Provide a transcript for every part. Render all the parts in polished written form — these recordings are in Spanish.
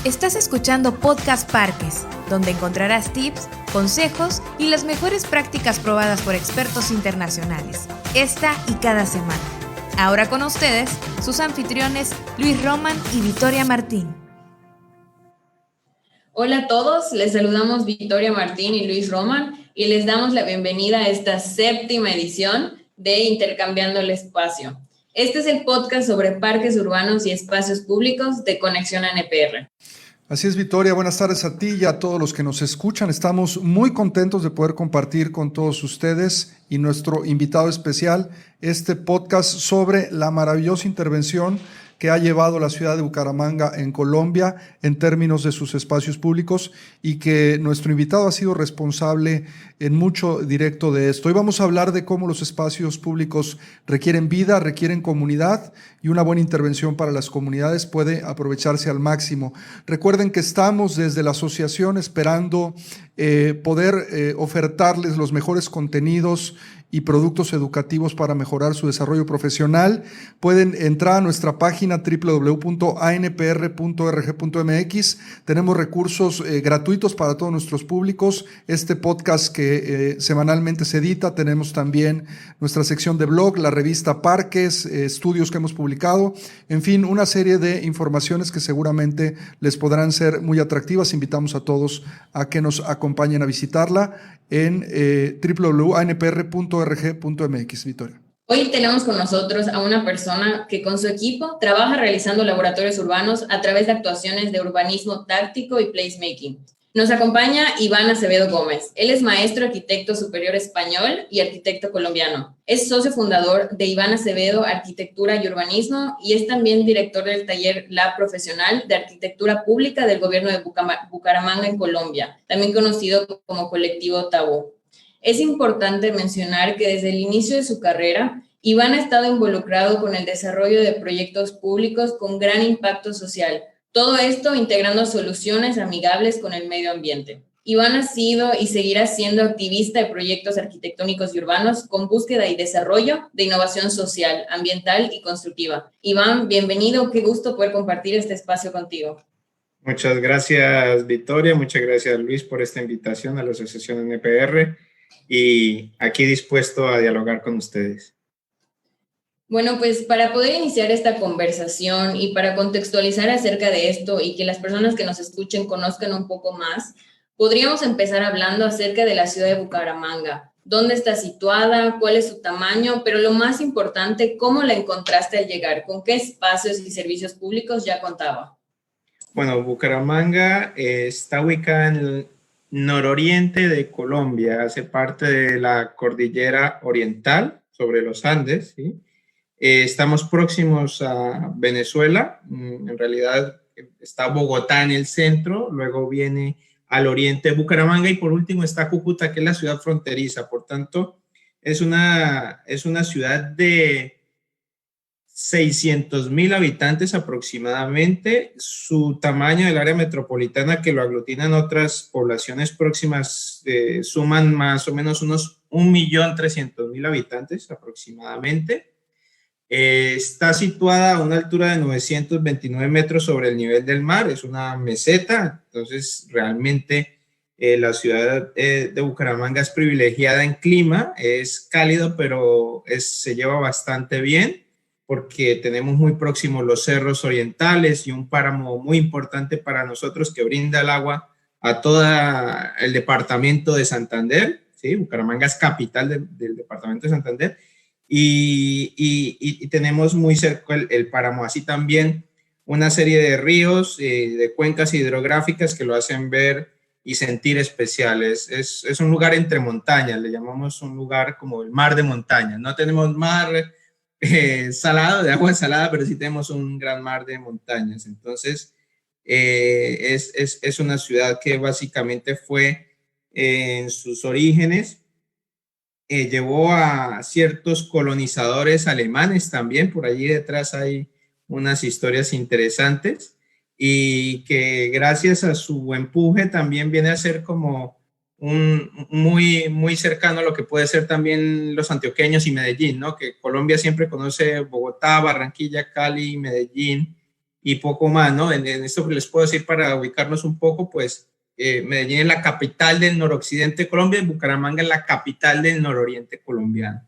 Estás escuchando Podcast Parques, donde encontrarás tips, consejos y las mejores prácticas probadas por expertos internacionales, esta y cada semana. Ahora con ustedes, sus anfitriones Luis Roman y Victoria Martín. Hola a todos, les saludamos Victoria Martín y Luis Roman y les damos la bienvenida a esta séptima edición de Intercambiando el Espacio. Este es el podcast sobre parques urbanos y espacios públicos de Conexión ANPR. Así es, Victoria. Buenas tardes a ti y a todos los que nos escuchan. Estamos muy contentos de poder compartir con todos ustedes y nuestro invitado especial este podcast sobre la maravillosa intervención que ha llevado la ciudad de Bucaramanga en Colombia en términos de sus espacios públicos y que nuestro invitado ha sido responsable en mucho directo de esto. Hoy vamos a hablar de cómo los espacios públicos requieren vida, requieren comunidad y una buena intervención para las comunidades puede aprovecharse al máximo. Recuerden que estamos desde la asociación esperando poder ofertarles los mejores contenidos y productos educativos para mejorar su desarrollo profesional. Pueden entrar a nuestra página www.anpr.org.mx. Tenemos recursos gratuitos para todos nuestros públicos. Este podcast que semanalmente se edita. Tenemos también nuestra sección de blog, la revista Parques, estudios que hemos publicado. En fin, una serie de informaciones que seguramente les podrán ser muy atractivas. Invitamos a todos a que nos acompañen a visitarla en www.anpr.org.mx. Victoria. Hoy tenemos con nosotros a una persona que con su equipo trabaja realizando laboratorios urbanos a través de actuaciones de urbanismo táctico y placemaking. Nos acompaña Iván Acevedo Gómez. Él es maestro arquitecto superior español y arquitecto colombiano. Es socio fundador de Iván Acevedo Arquitectura y Urbanismo y es también director del taller Lab Profesional de Arquitectura Pública del Gobierno de Bucaramanga en Colombia, también conocido como Colectivo Tabú. Es importante mencionar que desde el inicio de su carrera, Iván ha estado involucrado con el desarrollo de proyectos públicos con gran impacto social. Todo esto integrando soluciones amigables con el medio ambiente. Iván ha sido y seguirá siendo activista de proyectos arquitectónicos y urbanos con búsqueda y desarrollo de innovación social, ambiental y constructiva. Iván, bienvenido, qué gusto poder compartir este espacio contigo. Muchas gracias, Victoria, muchas gracias, Luis, por esta invitación a la Asociación NPR y aquí dispuesto a dialogar con ustedes. Bueno, pues para poder iniciar esta conversación y para contextualizar acerca de esto y que las personas que nos escuchen conozcan un poco más, podríamos empezar hablando acerca de la ciudad de Bucaramanga. ¿Dónde está situada? ¿Cuál es su tamaño? Pero lo más importante, ¿cómo la encontraste al llegar? ¿Con qué espacios y servicios públicos ya contaba? Bueno, Bucaramanga está ubicada en el nororiente de Colombia, hace parte de la cordillera oriental sobre los Andes, ¿sí? Estamos próximos a Venezuela, en realidad está Bogotá en el centro, luego viene al oriente Bucaramanga y por último está Cúcuta, que es la ciudad fronteriza. Por tanto, es una ciudad de 600,000 habitantes aproximadamente. Su tamaño del área metropolitana que lo aglutinan otras poblaciones próximas suman más o menos unos 1.300.000 habitantes aproximadamente. Está situada a una altura de 929 metros sobre el nivel del mar, es una meseta, entonces realmente la ciudad de Bucaramanga es privilegiada en clima, es cálido, pero se lleva bastante bien porque tenemos muy próximos los cerros orientales y un páramo muy importante para nosotros que brinda el agua a todo el departamento de Santander, ¿sí? Bucaramanga es capital del departamento de Santander. Y tenemos muy cerca el páramo, así también una serie de ríos, de cuencas hidrográficas que lo hacen ver y sentir especiales. Es un lugar entre montañas, le llamamos un lugar como el mar de montañas. No tenemos mar salado, de agua salada, pero sí tenemos un gran mar de montañas. Entonces, es una ciudad que básicamente fue en sus orígenes, llevó a ciertos colonizadores alemanes también, por allí detrás hay unas historias interesantes y que gracias a su empuje también viene a ser como muy cercano a lo que puede ser también los antioqueños y Medellín, ¿no? Que Colombia siempre conoce Bogotá, Barranquilla, Cali, Medellín y poco más, ¿no? En esto que les puedo decir para ubicarnos un poco, pues Medellín es la capital del noroccidente de Colombia y Bucaramanga es la capital del nororiente colombiano.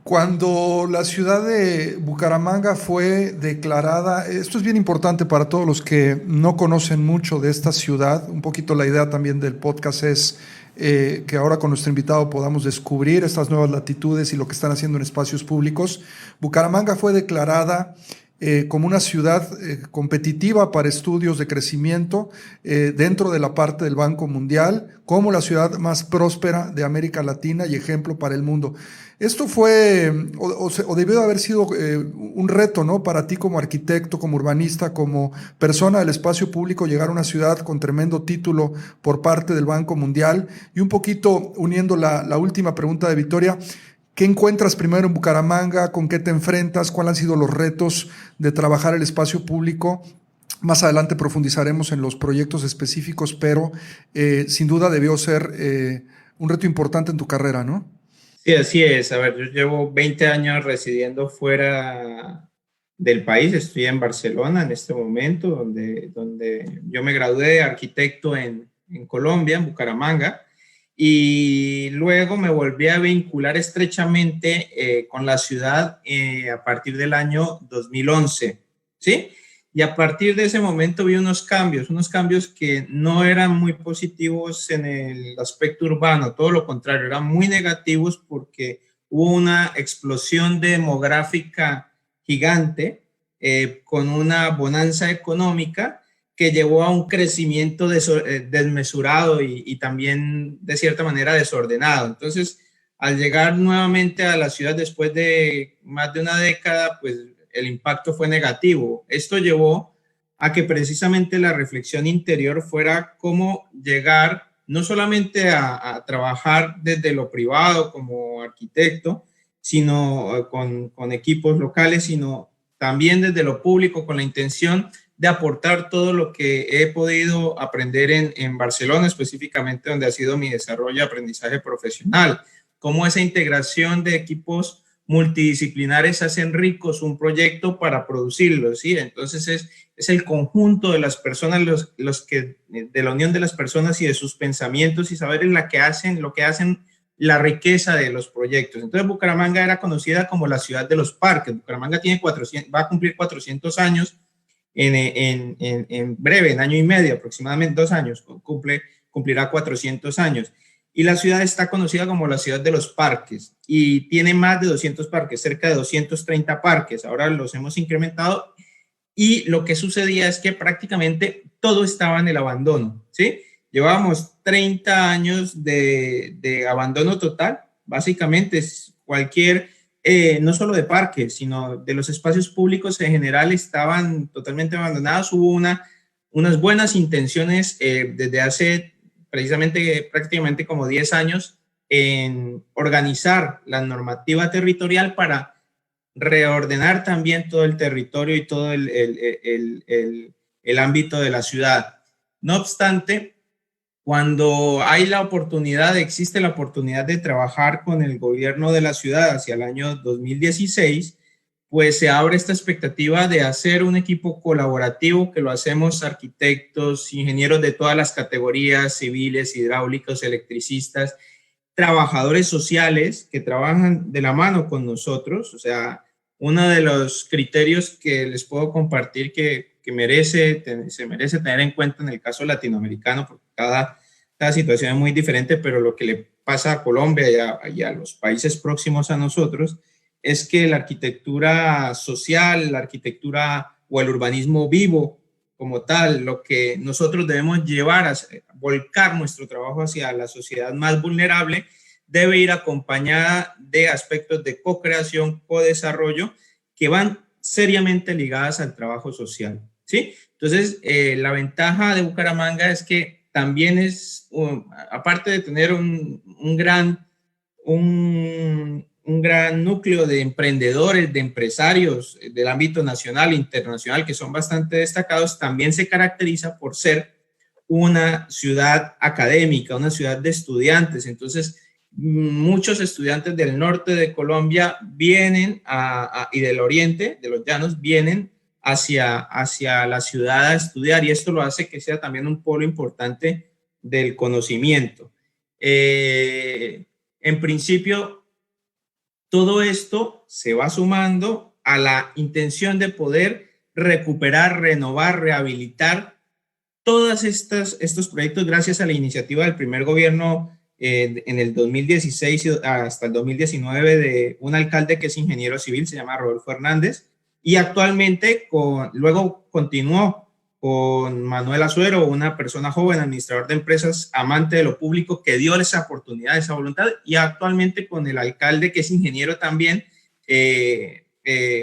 Cuando la ciudad de Bucaramanga fue declarada, esto es bien importante para todos los que no conocen mucho de esta ciudad, un poquito la idea también del podcast es que ahora con nuestro invitado podamos descubrir estas nuevas latitudes y lo que están haciendo en espacios públicos. Bucaramanga fue declarada como una ciudad competitiva para estudios de crecimiento dentro de la parte del Banco Mundial, como la ciudad más próspera de América Latina y ejemplo para el mundo. Esto fue, o debió de haber sido un reto, ¿no? Para ti como arquitecto, como urbanista, como persona del espacio público, llegar a una ciudad con tremendo título por parte del Banco Mundial. Y un poquito uniendo la última pregunta de Victoria, ¿qué encuentras primero en Bucaramanga? ¿Con qué te enfrentas? ¿Cuáles han sido los retos de trabajar el espacio público? Más adelante profundizaremos en los proyectos específicos, pero sin duda debió ser un reto importante en tu carrera, ¿no? Sí, así es. A ver, yo llevo 20 años residiendo fuera del país. Estoy en Barcelona en este momento, donde yo me gradué de arquitecto en Colombia, en Bucaramanga. Y luego me volví a vincular estrechamente con la ciudad a partir del año 2011, ¿sí? Y a partir de ese momento vi unos cambios que no eran muy positivos en el aspecto urbano, todo lo contrario, eran muy negativos porque hubo una explosión demográfica gigante con una bonanza económica que llevó a un crecimiento desmesurado y también de cierta manera desordenado. Entonces, al llegar nuevamente a la ciudad después de más de una década, pues el impacto fue negativo. Esto llevó a que precisamente la reflexión interior fuera cómo llegar no solamente a trabajar desde lo privado como arquitecto, sino con equipos locales, sino también desde lo público con la intención de aportar todo lo que he podido aprender en Barcelona, específicamente donde ha sido mi desarrollo y aprendizaje profesional. Cómo esa integración de equipos multidisciplinares hacen ricos un proyecto para producirlo, ¿sí? Entonces es el conjunto de las personas, de la unión de las personas y de sus pensamientos y saberes lo que hacen la riqueza de los proyectos. Entonces Bucaramanga era conocida como la ciudad de los parques. Bucaramanga va a cumplir 400 años en breve, en año y medio, aproximadamente 2 años, cumplirá 400 años. Y la ciudad está conocida como la ciudad de los parques y tiene más de 200 parques, cerca de 230 parques. Ahora los hemos incrementado y lo que sucedía es que prácticamente todo estaba en el abandono, ¿sí? Llevábamos 30 años de abandono total, básicamente no solo de parques, sino de los espacios públicos en general estaban totalmente abandonados. Hubo unas buenas intenciones desde hace precisamente prácticamente como 10 años en organizar la normativa territorial para reordenar también todo el territorio y todo el ámbito de la ciudad. No obstante, cuando existe la oportunidad de trabajar con el gobierno de la ciudad hacia el año 2016, pues se abre esta expectativa de hacer un equipo colaborativo que lo hacemos arquitectos, ingenieros de todas las categorías, civiles, hidráulicos, electricistas, trabajadores sociales que trabajan de la mano con nosotros. O sea, uno de los criterios que les puedo compartir que se merece tener en cuenta en el caso latinoamericano, porque cada situación es muy diferente, pero lo que le pasa a Colombia y a los países próximos a nosotros es que la arquitectura social, la arquitectura o el urbanismo vivo como tal, lo que nosotros debemos llevar a volcar nuestro trabajo hacia la sociedad más vulnerable, debe ir acompañada de aspectos de co-creación, co-desarrollo, que van seriamente ligadas al trabajo social, ¿sí? Entonces, la ventaja de Bucaramanga es que también aparte de tener un gran núcleo de emprendedores, de empresarios del ámbito nacional e internacional que son bastante destacados, también se caracteriza por ser una ciudad académica, una ciudad de estudiantes. Entonces, muchos estudiantes del norte de Colombia vienen y del oriente, de los llanos, vienen hacia la ciudad a estudiar, y esto lo hace que sea también un polo importante del conocimiento. En principio, todo esto se va sumando a la intención de poder recuperar, renovar, rehabilitar todos estos proyectos gracias a la iniciativa del primer gobierno en el 2016 hasta el 2019 de un alcalde que es ingeniero civil, se llama Rodolfo Hernández, y actualmente luego continuó con Manuel Azuero, una persona joven, administrador de empresas, amante de lo público, que dio esa oportunidad, esa voluntad, y actualmente con el alcalde que es ingeniero también,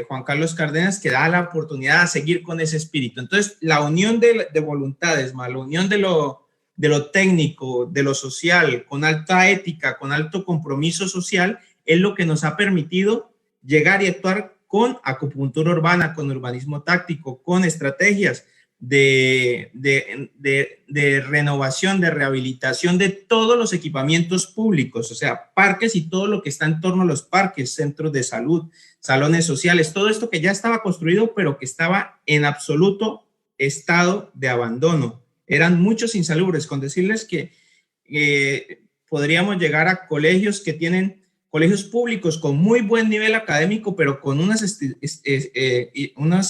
Juan Carlos Cárdenas, que da la oportunidad de seguir con ese espíritu. Entonces, la unión de voluntades, más la unión de lo técnico, de lo social, con alta ética, con alto compromiso social, es lo que nos ha permitido llegar y actuar con acupuntura urbana, con urbanismo táctico, con estrategias de renovación, de rehabilitación de todos los equipamientos públicos, o sea, parques y todo lo que está en torno a los parques, centros de salud, salones sociales, todo esto que ya estaba construido, pero que estaba en absoluto estado de abandono. Eran muchos insalubres, con decirles que podríamos llegar a colegios que tienen colegios públicos con muy buen nivel académico, pero con unas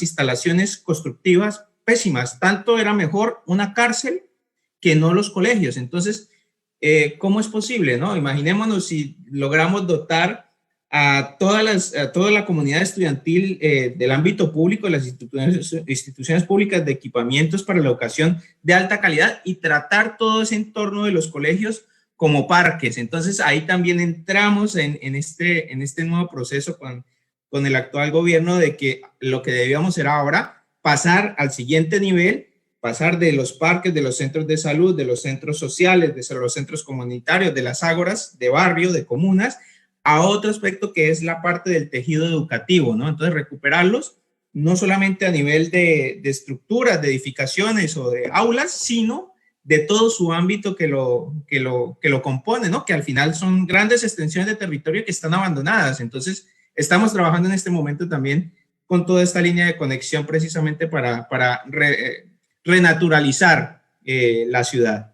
instalaciones constructivas pésimas. Tanto era mejor una cárcel que no los colegios. Entonces, ¿cómo es posible, no? Imaginémonos si logramos dotar a toda la comunidad estudiantil del ámbito público, de las instituciones públicas, de equipamientos para la educación de alta calidad y tratar todo ese entorno de los colegios como parques. Entonces, ahí también entramos en este nuevo proceso con el actual gobierno de que lo que debíamos era ahora pasar al siguiente nivel, pasar de los parques, de los centros de salud, de los centros sociales, de los centros comunitarios, de las ágoras, de barrio, de comunas, a otro aspecto que es la parte del tejido educativo, ¿no? Entonces, recuperarlos no solamente a nivel de estructuras, de edificaciones o de aulas, sino de todo su ámbito que lo compone, ¿no? Que al final son grandes extensiones de territorio que están abandonadas. Entonces, estamos trabajando en este momento también con toda esta línea de conexión precisamente para renaturalizar la ciudad.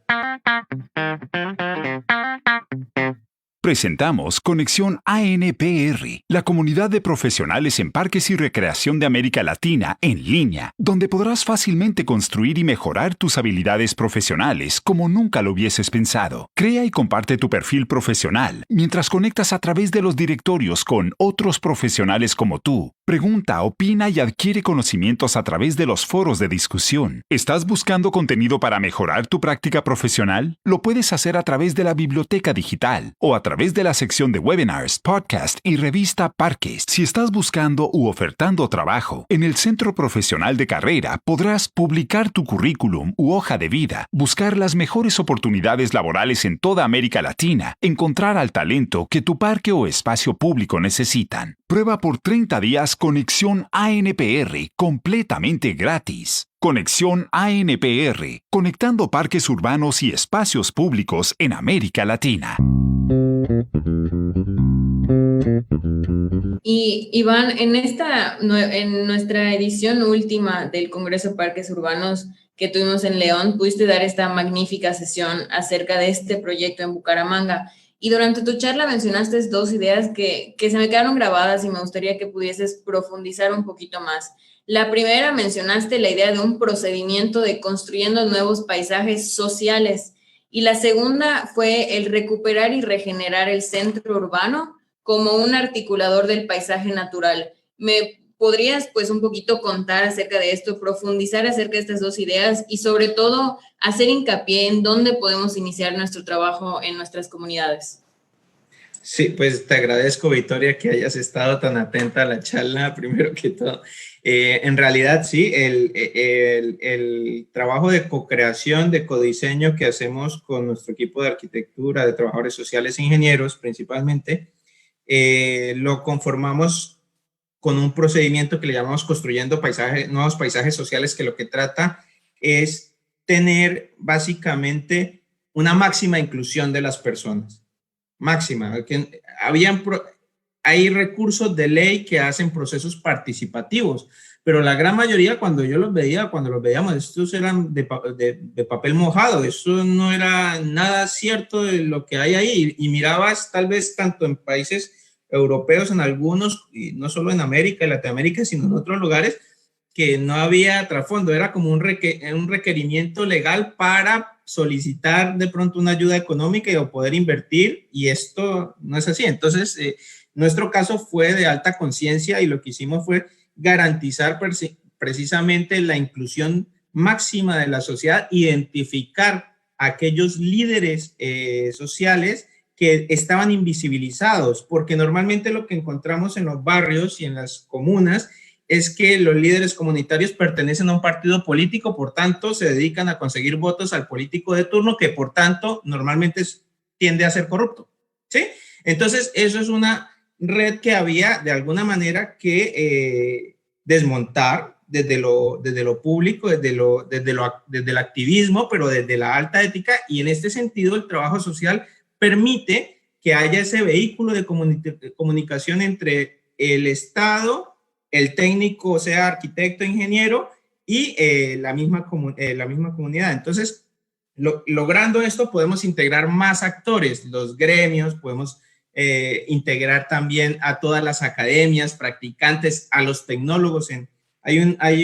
Presentamos Conexión ANPR, la comunidad de profesionales en parques y recreación de América Latina en línea, donde podrás fácilmente construir y mejorar tus habilidades profesionales como nunca lo hubieses pensado. Crea y comparte tu perfil profesional mientras conectas a través de los directorios con otros profesionales como tú. Pregunta, opina y adquiere conocimientos a través de los foros de discusión. ¿Estás buscando contenido para mejorar tu práctica profesional? Lo puedes hacer a través de la biblioteca digital o a través de la sección de webinars, podcast y revista Parques. Si estás buscando u ofertando trabajo, en el Centro Profesional de Carrera podrás publicar tu currículum u hoja de vida, buscar las mejores oportunidades laborales en toda América Latina, encontrar al talento que tu parque o espacio público necesitan. Prueba por 30 días Conexión ANPR completamente gratis. Conexión ANPR, conectando parques urbanos y espacios públicos en América Latina. Y Iván, en nuestra edición última del Congreso de Parques Urbanos que tuvimos en León, pudiste dar esta magnífica sesión acerca de este proyecto en Bucaramanga. Y durante tu charla mencionaste dos ideas que se me quedaron grabadas y me gustaría que pudieses profundizar un poquito más. La primera, mencionaste la idea de un procedimiento de construyendo nuevos paisajes sociales. Y la segunda fue el recuperar y regenerar el centro urbano como un articulador del paisaje natural. ¿Me podrías pues un poquito contar acerca de esto, profundizar acerca de estas dos ideas y sobre todo hacer hincapié en dónde podemos iniciar nuestro trabajo en nuestras comunidades? Sí, pues te agradezco, Victoria, que hayas estado tan atenta a la charla, primero que todo. En realidad, sí, el trabajo de co-creación, de codiseño que hacemos con nuestro equipo de arquitectura, de trabajadores sociales e ingenieros principalmente, lo conformamos con un procedimiento que le llamamos construyendo nuevos paisajes sociales, que lo que trata es tener básicamente una máxima inclusión de las personas. Máxima. hay recursos de ley que hacen procesos participativos, pero la gran mayoría cuando los veíamos, estos eran de papel mojado, eso no era nada cierto de lo que hay ahí, y mirabas tal vez tanto en países europeos, en algunos, y no solo en América y Latinoamérica, sino en otros lugares, que no había trasfondo, era como un requerimiento legal para solicitar de pronto una ayuda económica o poder invertir, y esto no es así. Entonces, nuestro caso fue de alta conciencia y lo que hicimos fue garantizar precisamente la inclusión máxima de la sociedad, identificar a aquellos líderes sociales que estaban invisibilizados, porque normalmente lo que encontramos en los barrios y en las comunas es que los líderes comunitarios pertenecen a un partido político, por tanto se dedican a conseguir votos al político de turno, que por tanto normalmente tiende a ser corrupto, ¿sí? Entonces eso es una red que había de alguna manera que desmontar desde lo público, desde el activismo, pero desde la alta ética, y en este sentido el trabajo social permite que haya ese vehículo de comunicación entre el Estado, el técnico, o sea, arquitecto, ingeniero, y la misma comunidad. Entonces, logrando esto, podemos integrar más actores, los gremios, podemos integrar también a todas las academias, practicantes, a los tecnólogos. Hay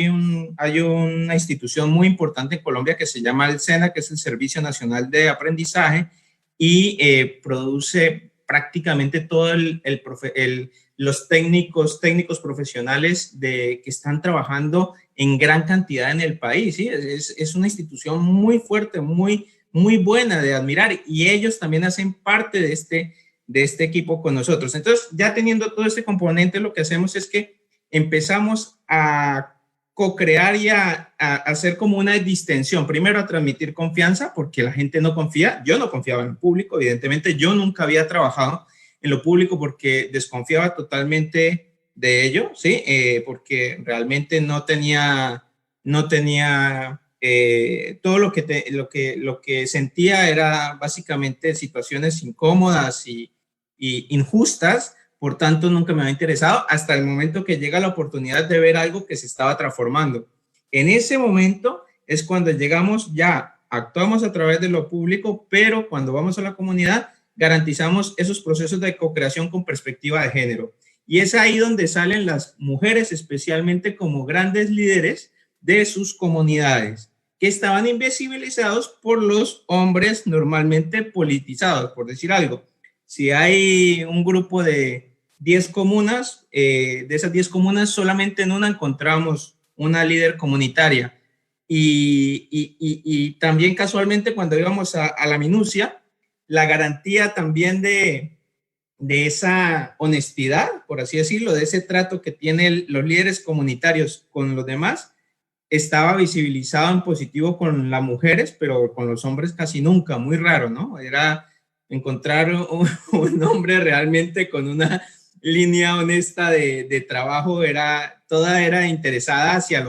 una institución muy importante en Colombia que se llama el SENA, que es el Servicio Nacional de Aprendizaje, y produce prácticamente todo los técnicos profesionales que están trabajando en gran cantidad en el país, ¿sí? Es una institución muy fuerte, muy, muy buena de admirar, y ellos también hacen parte de este equipo con nosotros. Entonces, ya teniendo todo este componente, lo que hacemos es que empezamos a co-crear y a hacer como una distensión. Primero, a transmitir confianza, porque la gente no confía. Yo no confiaba en el público, evidentemente. Yo nunca había trabajado en lo público porque desconfiaba totalmente de ello, ¿sí? Porque realmente no tenía todo lo que sentía era básicamente situaciones incómodas y injustas. Por tanto, nunca me había interesado hasta el momento que llega la oportunidad de ver algo que se estaba transformando. En ese momento es cuando llegamos, ya actuamos a través de lo público, pero cuando vamos a la comunidad garantizamos esos procesos de co-creación con perspectiva de género. Y es ahí donde salen las mujeres, especialmente como grandes líderes de sus comunidades, que estaban invisibilizados por los hombres normalmente politizados, por decir algo. Si hay un grupo de 10 comunas, de esas 10 comunas solamente en una encontramos una líder comunitaria, y también casualmente cuando íbamos a la minucia, la garantía también de esa honestidad, por así decirlo, de ese trato que tienen los líderes comunitarios con los demás, estaba visibilizado en positivo con las mujeres, pero con los hombres casi nunca, muy raro, ¿no? Era encontrar un hombre realmente con una línea honesta de trabajo, toda era interesada hacia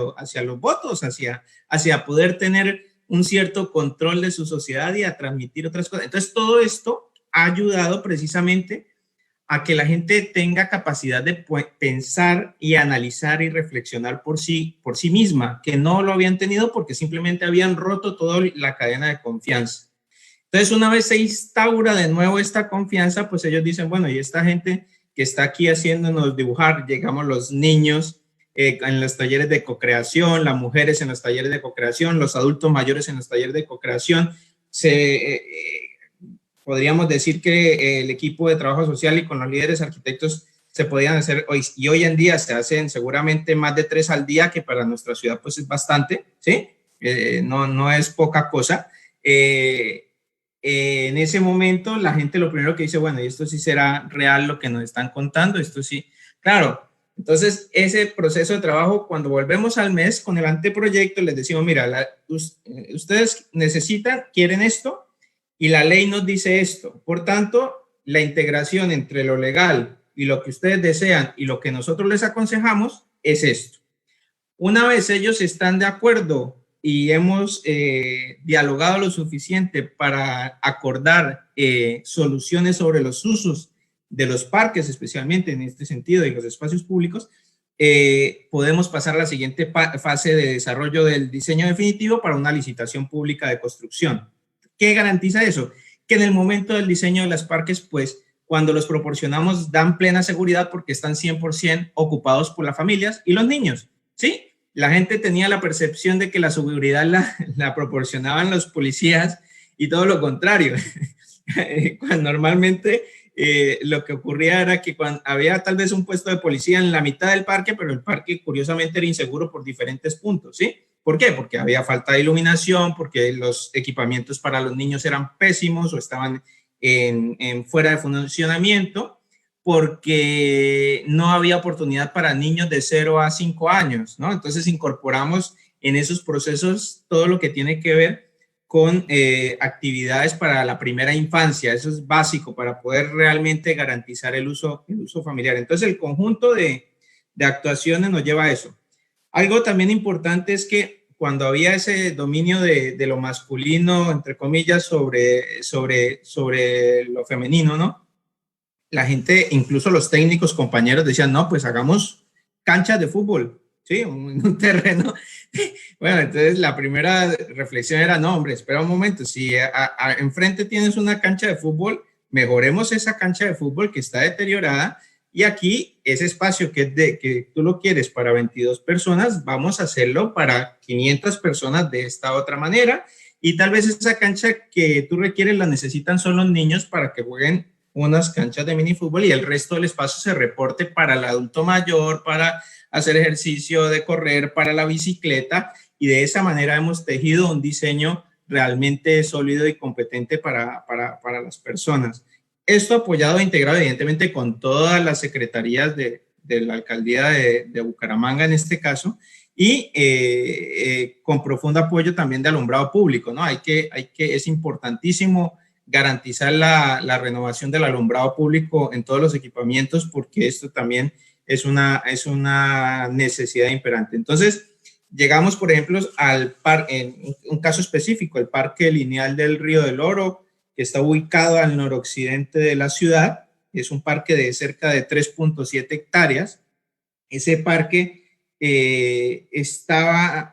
los votos, hacia poder tener un cierto control de su sociedad y a transmitir otras cosas. Entonces, todo esto ha ayudado precisamente a que la gente tenga capacidad de pensar y analizar y reflexionar por sí misma, que no lo habían tenido porque simplemente habían roto toda la cadena de confianza. Entonces, una vez se instaura de nuevo esta confianza, pues ellos dicen, bueno, y esta gente que está aquí haciéndonos dibujar, llegamos los niños en los talleres de co-creación, las mujeres en los talleres de co-creación, los adultos mayores en los talleres de co-creación. Podríamos decir que el equipo de trabajo social y con los líderes arquitectos se podían hacer hoy, y hoy en día se hacen seguramente más de 3 al día, que para nuestra ciudad pues es bastante, ¿sí? No es poca cosa. En ese momento la gente lo primero que dice, bueno, y esto sí será real lo que nos están contando, esto sí, claro. Entonces ese proceso de trabajo, cuando volvemos al mes con el anteproyecto, les decimos, mira, ustedes quieren esto, y la ley nos dice esto. Por tanto, la integración entre lo legal y lo que ustedes desean y lo que nosotros les aconsejamos es esto. Una vez ellos están de acuerdo y hemos dialogado lo suficiente para acordar soluciones sobre los usos de los parques, especialmente en este sentido, y los espacios públicos, podemos pasar a la siguiente fase de desarrollo del diseño definitivo para una licitación pública de construcción. ¿Qué garantiza eso? Que en el momento del diseño de los parques, pues, cuando los proporcionamos, dan plena seguridad porque están 100% ocupados por las familias y los niños, ¿sí? La gente tenía la percepción de que la seguridad la proporcionaban los policías y todo lo contrario. Cuando normalmente lo que ocurría era que cuando había tal vez un puesto de policía en la mitad del parque, pero el parque curiosamente era inseguro por diferentes puntos, ¿sí? ¿Por qué? Porque había falta de iluminación, porque los equipamientos para los niños eran pésimos o estaban en fuera de funcionamiento, porque no había oportunidad para niños de 0 a 5 años, ¿no? Entonces incorporamos en esos procesos todo lo que tiene que ver con actividades para la primera infancia. Eso es básico para poder realmente garantizar el uso familiar. Entonces el conjunto de actuaciones nos lleva a eso. Algo también importante es que cuando había ese dominio de lo masculino, entre comillas, sobre lo femenino, ¿no? La gente, incluso los técnicos, compañeros, decían, no, pues hagamos canchas de fútbol, ¿sí? Un terreno. Bueno, entonces la primera reflexión era, no, hombre, espera un momento, si enfrente tienes una cancha de fútbol, mejoremos esa cancha de fútbol que está deteriorada. Y aquí, ese espacio que tú lo quieres para 22 personas, vamos a hacerlo para 500 personas de esta otra manera. Y tal vez esa cancha que tú requieres la necesitan solo los niños para que jueguen unas canchas de minifútbol y el resto del espacio se reporte para el adulto mayor, para hacer ejercicio de correr, para la bicicleta. Y de esa manera hemos tejido un diseño realmente sólido y competente para las personas. Esto apoyado e integrado evidentemente con todas las secretarías de la alcaldía de Bucaramanga en este caso y con profundo apoyo también de alumbrado público, ¿no? Es importantísimo garantizar la renovación del alumbrado público en todos los equipamientos porque esto también es una necesidad imperante. Entonces, llegamos, por ejemplo, en un caso específico, el Parque Lineal del Río del Oro, que está ubicado al noroccidente de la ciudad. Es un parque de cerca de 3.7 hectáreas. Ese parque estaba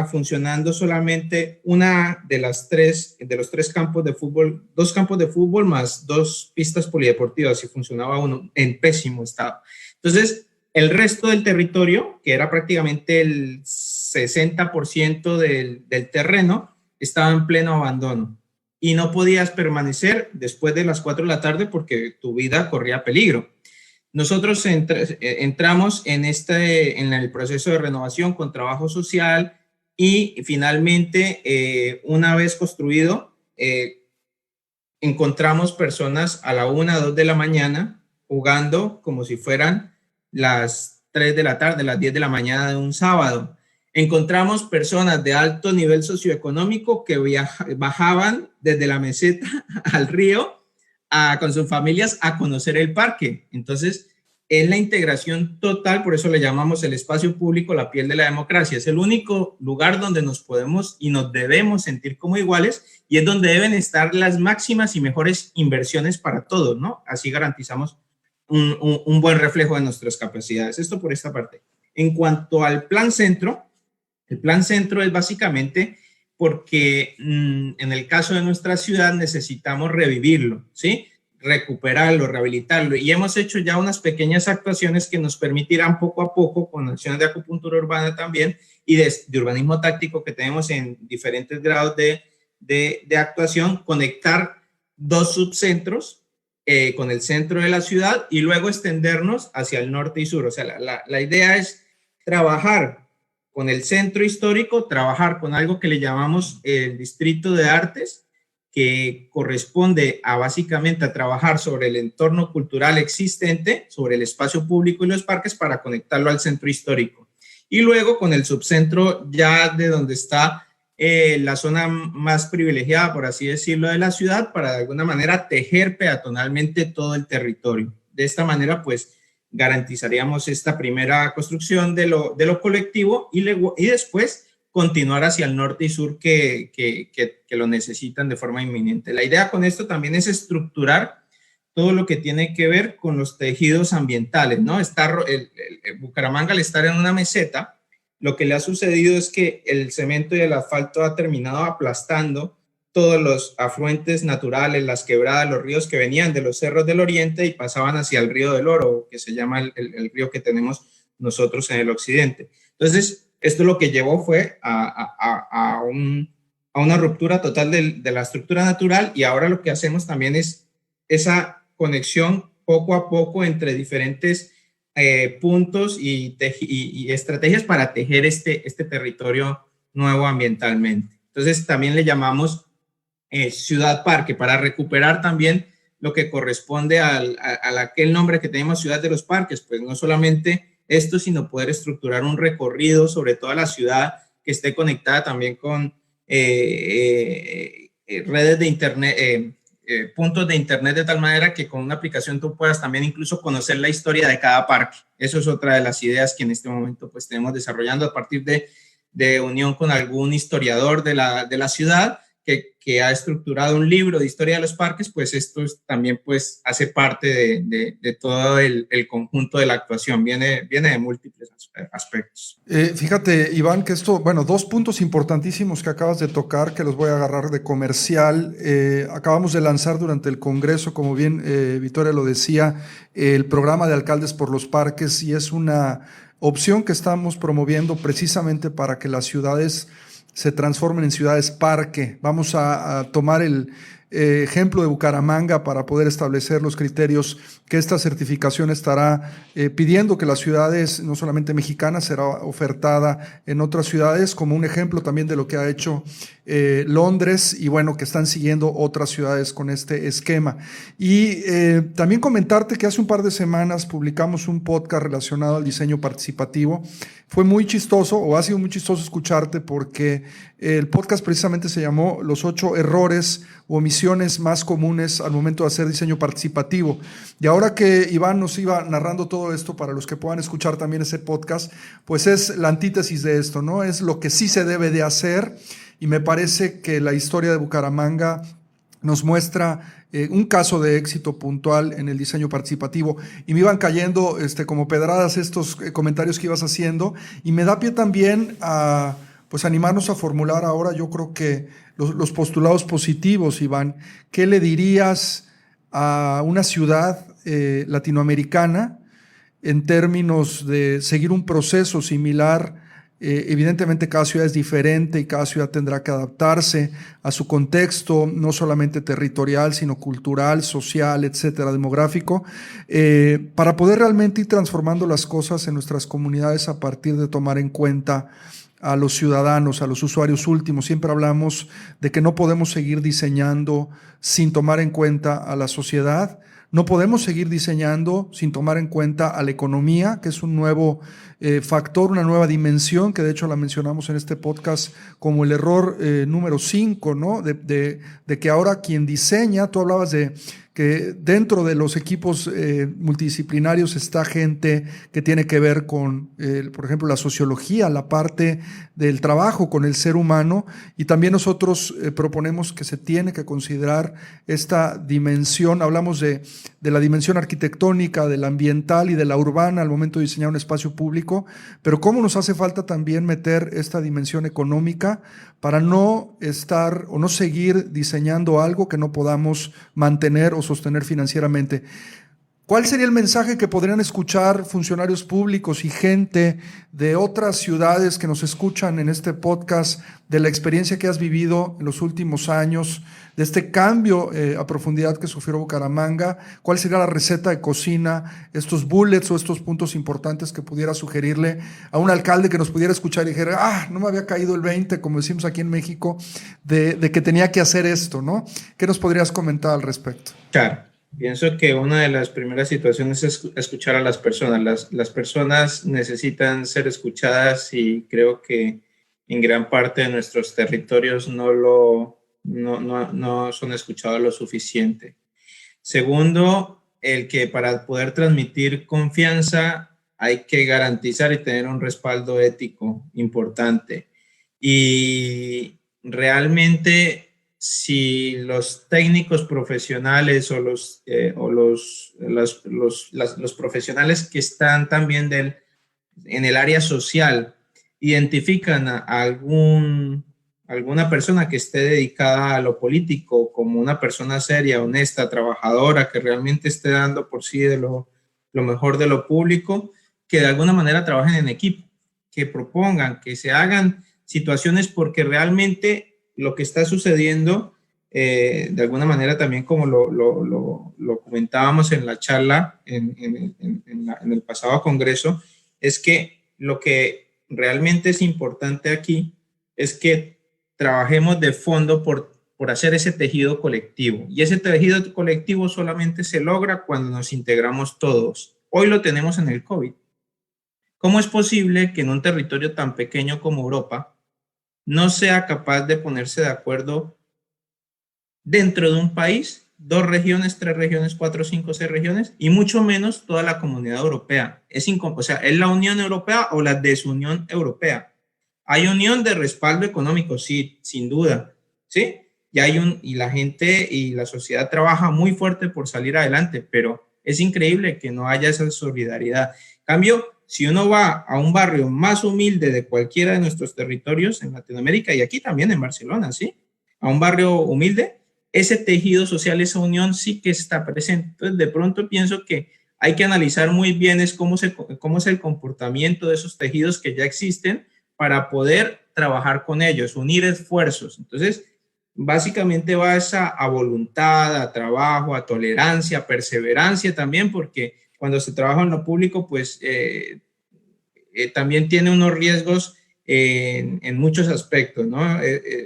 funcionando solamente una de los tres campos de fútbol, 2 campos de fútbol más 2 pistas polideportivas y funcionaba uno en pésimo estado. Entonces, el resto del territorio, que era prácticamente el 60% del terreno, estaba en pleno abandono. Y no podías permanecer después de las 4 de la tarde porque tu vida corría peligro. Nosotros entramos en el proceso de renovación con trabajo social y finalmente, una vez construido, encontramos personas a la 1, 2 de la mañana jugando como si fueran las 3 de la tarde, las 10 de la mañana de un sábado. Encontramos personas de alto nivel socioeconómico que bajaban desde la meseta al río con sus familias a conocer el parque. Entonces, es la integración total, por eso le llamamos el espacio público la piel de la democracia. Es el único lugar donde nos podemos y nos debemos sentir como iguales y es donde deben estar las máximas y mejores inversiones para todos, ¿no? Así garantizamos un buen reflejo de nuestras capacidades. Esto por esta parte. En cuanto al plan centro, el plan centro es básicamente porque en el caso de nuestra ciudad necesitamos revivirlo, ¿sí? Recuperarlo, rehabilitarlo. Y hemos hecho ya unas pequeñas actuaciones que nos permitirán poco a poco, con acciones de acupuntura urbana también y de urbanismo táctico que tenemos en diferentes grados de actuación, conectar 2 subcentros con el centro de la ciudad y luego extendernos hacia el norte y sur. O sea, la idea es trabajar con el centro histórico, trabajar con algo que le llamamos el distrito de artes, que corresponde básicamente a trabajar sobre el entorno cultural existente, sobre el espacio público y los parques para conectarlo al centro histórico. Y luego con el subcentro ya de donde está la zona más privilegiada, por así decirlo, de la ciudad, para de alguna manera tejer peatonalmente todo el territorio. De esta manera, pues, garantizaríamos esta primera construcción de lo colectivo y después continuar hacia el norte y sur que lo necesitan de forma inminente. La idea con esto también es estructurar todo lo que tiene que ver con los tejidos ambientales, ¿no? Bucaramanga, al estar en una meseta, lo que le ha sucedido es que el cemento y el asfalto ha terminado aplastando todos los afluentes naturales, las quebradas, los ríos que venían de los cerros del oriente y pasaban hacia el río del Oro, que se llama el río que tenemos nosotros en el occidente. Entonces, esto lo que llevó fue a una ruptura total de la estructura natural, y ahora lo que hacemos también es esa conexión poco a poco entre diferentes puntos y estrategias para tejer este territorio nuevo ambientalmente. Entonces, también le llamamos Ciudad Parque, para recuperar también lo que corresponde a aquel nombre que tenemos, Ciudad de los Parques. Pues no solamente esto, sino poder estructurar un recorrido sobre toda la ciudad que esté conectada también con redes de internet, puntos de internet, de tal manera que con una aplicación tú puedas también incluso conocer la historia de cada parque. Eso es otra de las ideas que en este momento pues tenemos desarrollando a partir de unión con algún historiador de la ciudad que ha estructurado un libro de historia de los parques. Pues esto también pues hace parte de todo el conjunto de la actuación, viene de múltiples aspectos. Fíjate, Iván, que esto, bueno, dos puntos importantísimos que acabas de tocar, que los voy a agarrar de comercial. Acabamos de lanzar durante el Congreso, como bien Victoria lo decía, el programa de Alcaldes por los Parques, y es una opción que estamos promoviendo precisamente para que las ciudades se transformen en ciudades parque. Vamos a tomar el ejemplo de Bucaramanga para poder establecer los criterios que esta certificación estará pidiendo, que las ciudades, no solamente mexicanas, será ofertada en otras ciudades, como un ejemplo también de lo que ha hecho Londres, y bueno, que están siguiendo otras ciudades con este esquema. Y también comentarte que hace un par de semanas publicamos un podcast relacionado al diseño participativo. Fue muy chistoso, o ha sido muy chistoso escucharte, porque el podcast precisamente se llamó Los 8 errores o omisiones más comunes al momento de hacer diseño participativo. Y ahora que Iván nos iba narrando todo esto, para los que puedan escuchar también ese podcast, pues es la antítesis de esto, ¿no? Es lo que sí se debe de hacer, y me parece que la historia de Bucaramanga nos muestra un caso de éxito puntual en el diseño participativo, y me iban cayendo como pedradas estos comentarios que ibas haciendo, y me da pie también a pues animarnos a formular ahora, yo creo que los postulados positivos, Iván. ¿Qué le dirías a una ciudad latinoamericana en términos de seguir un proceso similar? Evidentemente cada ciudad es diferente y cada ciudad tendrá que adaptarse a su contexto, no solamente territorial, sino cultural, social, etcétera, demográfico, para poder realmente ir transformando las cosas en nuestras comunidades a partir de tomar en cuenta a los ciudadanos, a los usuarios últimos. Siempre hablamos de que no podemos seguir diseñando sin tomar en cuenta a la sociedad. No podemos seguir diseñando sin tomar en cuenta a la economía, que es un nuevo factor, una nueva dimensión, que de hecho la mencionamos en este podcast como el error número 5, ¿no? De que ahora quien diseña, tú hablabas de que dentro de los equipos multidisciplinarios está gente que tiene que ver con, por ejemplo, la sociología, la parte del trabajo con el ser humano, y también nosotros proponemos que se tiene que considerar esta dimensión. Hablamos de la dimensión arquitectónica, de la ambiental y de la urbana al momento de diseñar un espacio público, pero cómo nos hace falta también meter esta dimensión económica para no estar o no seguir diseñando algo que no podamos mantener o sostener financieramente. ¿Cuál sería el mensaje que podrían escuchar funcionarios públicos y gente de otras ciudades que nos escuchan en este podcast, de la experiencia que has vivido en los últimos años, de este cambio a profundidad que sufrió Bucaramanga? ¿Cuál sería la receta de cocina, estos bullets o estos puntos importantes que pudiera sugerirle a un alcalde que nos pudiera escuchar y dijera, no me había caído el 20, como decimos aquí en México, de que tenía que hacer esto, ¿no? ¿Qué nos podrías comentar al respecto? Claro. Pienso que una de las primeras situaciones es escuchar a las personas. Las personas necesitan ser escuchadas, y creo que en gran parte de nuestros territorios no son escuchados lo suficiente. Segundo, el que para poder transmitir confianza hay que garantizar y tener un respaldo ético importante. Y realmente si los técnicos profesionales o los profesionales que están también en el área social identifican a alguna persona que esté dedicada a lo político como una persona seria, honesta, trabajadora, que realmente esté dando por sí de lo mejor de lo público, que de alguna manera trabajen en equipo, que propongan, que se hagan situaciones, porque realmente lo que está sucediendo, de alguna manera también como lo comentábamos en la charla en el pasado congreso, es que lo que realmente es importante aquí es que trabajemos de fondo por hacer ese tejido colectivo. Y ese tejido colectivo solamente se logra cuando nos integramos todos. Hoy lo tenemos en el COVID. ¿Cómo es posible que en un territorio tan pequeño como Europa no sea capaz de ponerse de acuerdo dentro de un país, 2 regiones, 3 regiones, 4, 5, 6 regiones, y mucho menos toda la comunidad europea? ¿Es la Unión Europea o la desunión europea? Hay unión de respaldo económico, sí, sin duda, ¿sí? Y la gente y la sociedad trabaja muy fuerte por salir adelante, pero es increíble que no haya esa solidaridad. En cambio, si uno va a un barrio más humilde de cualquiera de nuestros territorios en Latinoamérica, y aquí también en Barcelona, ¿sí? A un barrio humilde, ese tejido social, esa unión sí que está presente. Entonces, de pronto pienso que hay que analizar muy bien cómo es el comportamiento de esos tejidos que ya existen para poder trabajar con ellos, unir esfuerzos. Entonces, básicamente va a voluntad, a trabajo, a tolerancia, a perseverancia también, porque cuando se trabaja en lo público, pues también tiene unos riesgos en muchos aspectos, ¿no?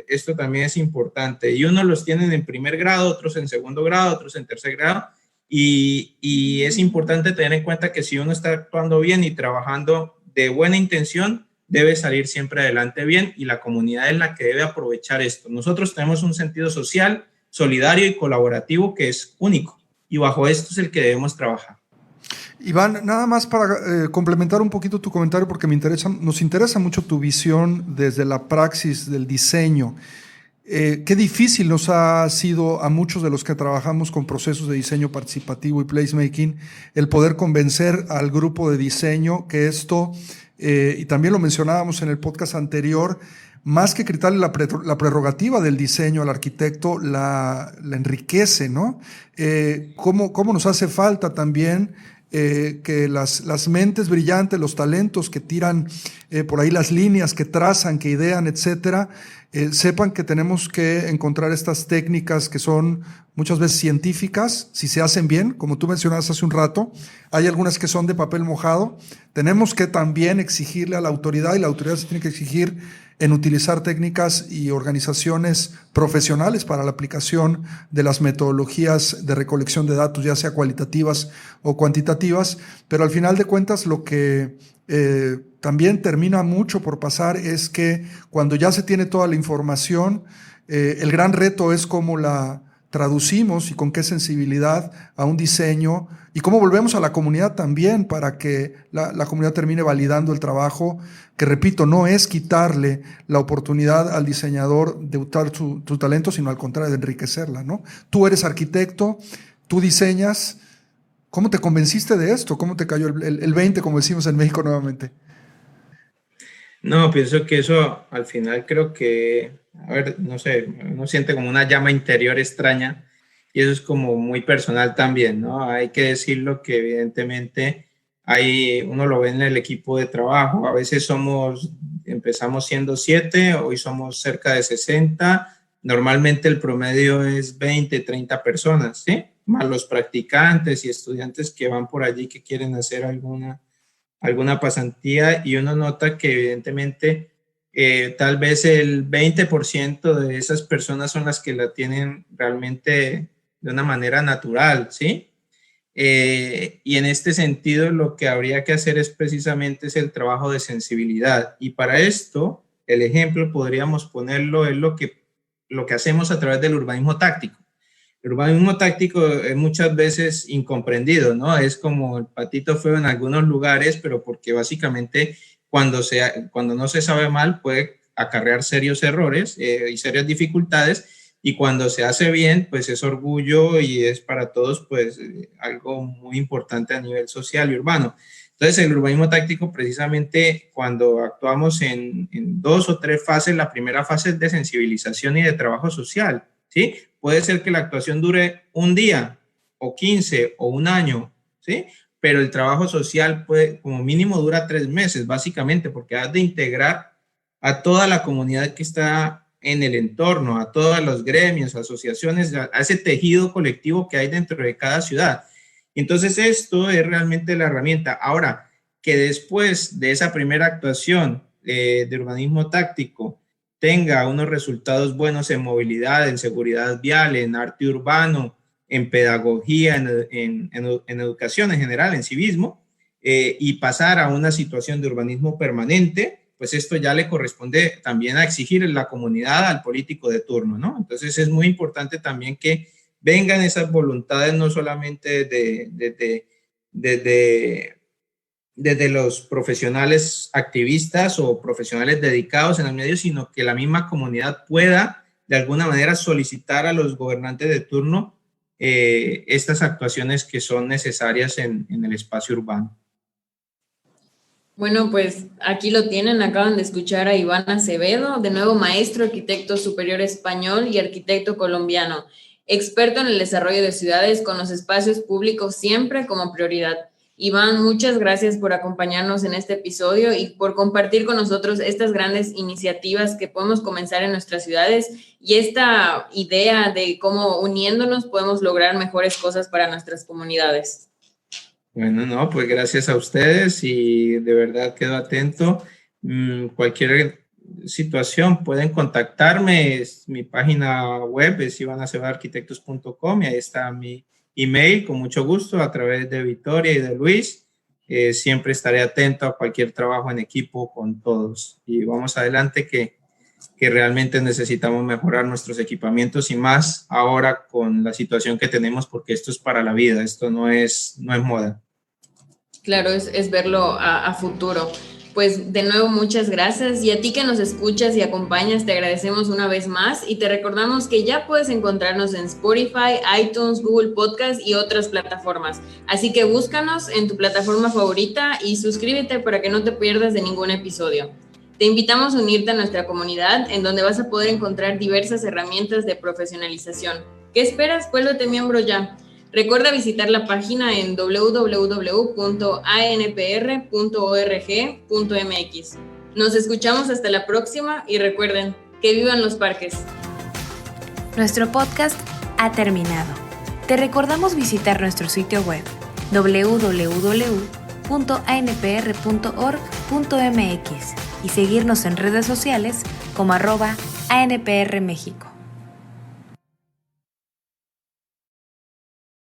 Esto también es importante. Y unos los tienen en primer grado, otros en segundo grado, otros en tercer grado. Y es importante tener en cuenta que si uno está actuando bien y trabajando de buena intención, debe salir siempre adelante bien, y la comunidad es la que debe aprovechar esto. Nosotros tenemos un sentido social, solidario y colaborativo que es único, y bajo esto es el que debemos trabajar. Iván, nada más para complementar un poquito tu comentario, porque nos interesa mucho tu visión desde la praxis del diseño. Qué difícil nos ha sido a muchos de los que trabajamos con procesos de diseño participativo y placemaking el poder convencer al grupo de diseño que esto, y también lo mencionábamos en el podcast anterior, más que quitarle la prerrogativa del diseño al arquitecto, la enriquece, ¿no? ¿Cómo nos hace falta también que las mentes brillantes, los talentos que tiran por ahí las líneas, que trazan, que idean, etcétera, sepan que tenemos que encontrar estas técnicas que son muchas veces científicas, si se hacen bien, como tú mencionabas hace un rato. Hay algunas que son de papel mojado. Tenemos que también exigirle a la autoridad, y la autoridad se tiene que exigir en utilizar técnicas y organizaciones profesionales para la aplicación de las metodologías de recolección de datos, ya sea cualitativas o cuantitativas, pero al final de cuentas lo que también termina mucho por pasar es que cuando ya se tiene toda la información, el gran reto es cómo la traducimos y con qué sensibilidad a un diseño, y cómo volvemos a la comunidad también para que la comunidad termine validando el trabajo, que repito, no es quitarle la oportunidad al diseñador de usar su talento, sino al contrario, de enriquecerla, ¿no? Tú eres arquitecto, tú diseñas. ¿Cómo te convenciste de esto? ¿Cómo te cayó el 20, como decimos en México nuevamente? No, pienso que eso al final creo que, a ver, no sé, uno siente como una llama interior extraña, y eso es como muy personal también, ¿no? Hay que decirlo que evidentemente uno lo ve en el equipo de trabajo. A veces empezamos siendo 7, hoy somos cerca de 60. Normalmente el promedio es 20, 30 personas, ¿sí? Más los practicantes y estudiantes que van por allí, que quieren hacer alguna pasantía, y uno nota que evidentemente tal vez el 20% de esas personas son las que la tienen realmente de una manera natural, ¿sí? Y en este sentido lo que habría que hacer es precisamente el trabajo de sensibilidad, y para esto el ejemplo podríamos ponerlo en lo que hacemos a través del urbanismo táctico. El urbanismo táctico es muchas veces incomprendido, ¿no? Es como el patito feo en algunos lugares, pero porque básicamente cuando no se sabe mal puede acarrear serios errores y serias dificultades, y cuando se hace bien, pues es orgullo y es para todos pues algo muy importante a nivel social y urbano. Entonces, el urbanismo táctico, precisamente cuando actuamos en 2 o 3 fases, la primera fase es de sensibilización y de trabajo social, ¿sí? Puede ser que la actuación dure un día, o 15, o un año, ¿sí? Pero el trabajo social puede, como mínimo, dura 3 meses, básicamente, porque has de integrar a toda la comunidad que está en el entorno, a todos los gremios, asociaciones, a ese tejido colectivo que hay dentro de cada ciudad. Entonces, esto es realmente la herramienta. Ahora, que después de esa primera actuación de urbanismo táctico tenga unos resultados buenos en movilidad, en seguridad vial, en arte urbano, en pedagogía, en educación en general, en civismo, y pasar a una situación de urbanismo permanente, pues esto ya le corresponde también a exigir en la comunidad al político de turno, ¿no? Entonces, es muy importante también que vengan esas voluntades no solamente desde los profesionales activistas o profesionales dedicados en el medio, sino que la misma comunidad pueda de alguna manera solicitar a los gobernantes de turno estas actuaciones que son necesarias en el espacio urbano. Bueno, pues aquí lo tienen, acaban de escuchar a Iván Acevedo, de nuevo maestro, arquitecto superior español y arquitecto colombiano, experto en el desarrollo de ciudades con los espacios públicos siempre como prioridad. Iván, muchas gracias por acompañarnos en este episodio y por compartir con nosotros estas grandes iniciativas que podemos comenzar en nuestras ciudades y esta idea de cómo uniéndonos podemos lograr mejores cosas para nuestras comunidades. Bueno, no, pues gracias a ustedes y de verdad quedo atento. Cualquier situación pueden contactarme, mi página web es ivanacevedoarquitectos.com y ahí está mi email, con mucho gusto, a través de Victoria y de Luis. Siempre estaré atento a cualquier trabajo en equipo con todos y vamos adelante que realmente necesitamos mejorar nuestros equipamientos y más ahora con la situación que tenemos, porque esto es para la vida, esto no es moda. Claro, es verlo a futuro. Pues de nuevo muchas gracias y a ti que nos escuchas y acompañas te agradecemos una vez más y te recordamos que ya puedes encontrarnos en Spotify, iTunes, Google Podcast y otras plataformas. Así que búscanos en tu plataforma favorita y suscríbete para que no te pierdas de ningún episodio. Te invitamos a unirte a nuestra comunidad en donde vas a poder encontrar diversas herramientas de profesionalización. ¿Qué esperas? Vuélvete miembro ya. Recuerda visitar la página en www.anpr.org.mx. Nos escuchamos hasta la próxima y recuerden, que vivan los parques. Nuestro podcast ha terminado. Te recordamos visitar nuestro sitio web www.anpr.org.mx y seguirnos en redes sociales como @ANPR México.